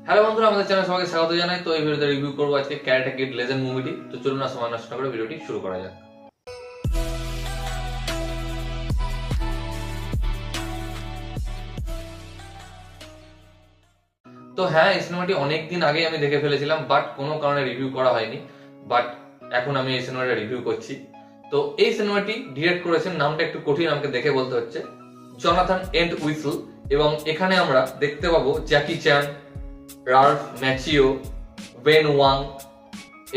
Hello বন্ধুরা, আমাদের চ্যানেলে সবাইকে স্বাগত জানাই। তো এই ভিডিওতে রিভিউ করবো আজকে ক্যারাটে কিড লেজেন্ড মুভিটি। তো চলুন না সময় নষ্ট করে ভিডিওটি শুরু করা যাক। তো হ্যাঁ, এই সিনেমাটি অনেকদিন আগে আমি দেখে ফেলেছিলাম, বাট কোনো কারণে রিভিউ করা হয়নি। বাট এখন আমি এই সিনেমাটা রিভিউ করছি। তো এই সিনেমাটি ডিরেক্ট করেছেন, নামটা একটু কঠিন আমাকে দেখে বলতে হচ্ছে, জনাথন এন্টউইসল। এবং এখানে আমরা দেখতে পাবো জ্যাকি চ্যান, রাল্ফ ম্যাচিও, বেন ওয়াং,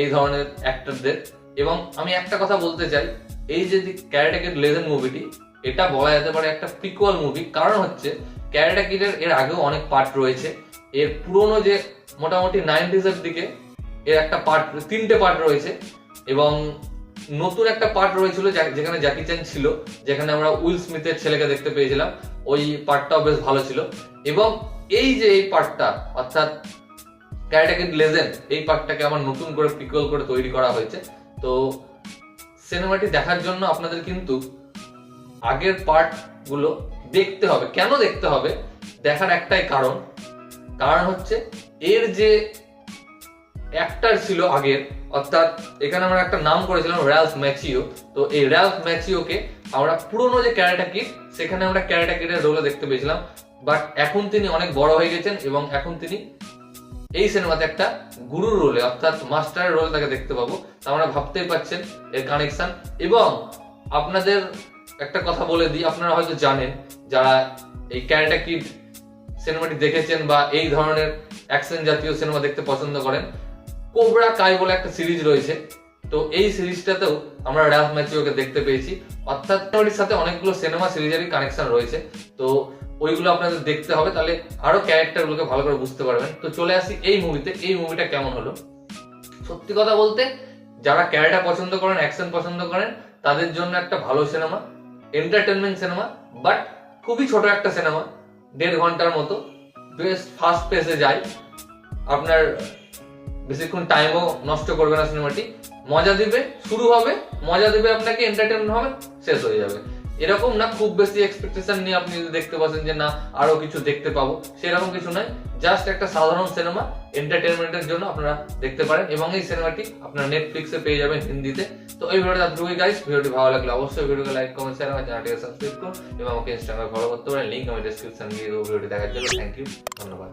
এই ধরনের অ্যাক্টরদের। এবং আমি একটা কথা বলতে চাই, এই যে ক্যারাটে কিড লেজেন্ড মুভিটি, এটা বলা যেতে পারে একটা প্রিকুয়াল মুভি। কারণ হচ্ছে ক্যারাটে কিডের এর আগেও অনেক পার্ট রয়েছে। এর পুরনো যে মোটামুটি 90s এর দিকে এর একটা পার্ট, 3টে পার্ট রয়েছে। এবং নতুন একটা পার্ট রয়েছিল যেখানে জ্যাকি চ্যান ছিল, যেখানে আমরা উইল স্মিথের ছেলেকে দেখতে পেয়েছিলাম। ওই পার্টটাও বেশ ভালো ছিল। এবং এই যে এই পার্টটা, অর্থাৎ ক্যারাটে কিড লেজেন্ড, এই পার্টটাকে আমার নতুন করে প্রিকুয়াল করে তৈরি করা হয়েছে। তো সিনেমাটি দেখার জন্য আপনাদের কিন্তু আগের পার্ট গুলো দেখতে হবে। কেন দেখতে হবে? দেখার একটাই কারণ হচ্ছে এর যে অ্যাক্টর ছিল আগের, অর্থাৎ এখানে আমরা একটা নাম করেছিলাম রাল্ফ ম্যাচিও। তো এই রাল্ফ ম্যাচিওকে আমরা পুরনো যে ক্যারাটে কিড, সেখানে আমরা ক্যারাটে কিডের রোলে দেখতে পেয়েছিলাম। বাট এখন তিনি অনেক বড় হয়ে গেছেন এবং এখন তিনি এই সিনেমাতে একটা গুরুর রোলে, অর্থাৎ মাস্টারের রোলে তাকে দেখতে পাবো। তা আমরা ভাবতেই পাচ্ছেন এর কানেকশন। এবং আপনাদের একটা কথা বলে দিই, আপনারা হয়তো জানেন, যারা এই ক্যারাটে কিড সিনেমাটি দেখেছেন বা এই ধরনের অ্যাকশন জাতীয় সিনেমা দেখতে পছন্দ করেন, কোবরা কাই বলে একটা সিরিজ রয়েছে। তো এই সিরিজটাতেও আমরা রাল্ফ ম্যাচিওকে দেখতে পেয়েছি। অর্থাৎ ওর সাথে অনেকগুলো সিনেমা সিরিজেরই কানেকশন রয়েছে। তো ওইগুলো আপনাদের দেখতে হবে, তাহলে আরো ক্যারেক্টারগুলোকে ভালো করে বুঝতে পারবেন। তো চলে আসি এই মুভিতে। এই মুভিটা কেমন হলো? সত্যি কথা বলতে, যারা ক্যারেক্টার পছন্দ করেন, অ্যাকশন পছন্দ করেন, তাদের জন্য একটা ভালো সিনেমা, এন্টারটেনমেন্ট সিনেমা। বাট খুবই ছোট একটা সিনেমা, 1.5 ঘন্টার মতো, বেশ ফাস্ট পেসে যায়। আপনার বেশিক্ষণ টাইমও নষ্ট করবে না সিনেমাটি। মজা দিবে, শুরু হবে, মজা দিবে আপনাকে, এন্টারটেনমেন্ট হবে, শেষ হয়ে যাবে। এরকম না খুব বেশি এক্সপেকটেশন নিয়ে আপনি যদি দেখতে পাচ্ছেন যে না আরো কিছু দেখতে পাবো, সেরকম কিছু নয়। জাস্ট একটা সাধারণ সিনেমা, এন্টারটেনমেন্টের জন্য আপনারা দেখতে পারেন। এবং এই সিনেমাটি আপনারা নেটফ্লিক্সে পেয়ে যাবেন হিন্দিতে। তো এই ভিডিওটা এতটুকুই গাইস। ভিডিওটি ভালো লাগলে অবশ্যই ভিডিওকে লাইক, কমেন্ট, শেয়ার, আমার চ্যানেলটিকে সাবস্ক্রাইব করুন এবং আমাকে ইনস্টাগ্রামে ফলো করতে পারেন। লিংক আমি ডেসক্রিপশনে দিয়ে দেবো। ভিডিওটি দেখার জন্য থ্যাংক ইউ, ধন্যবাদ।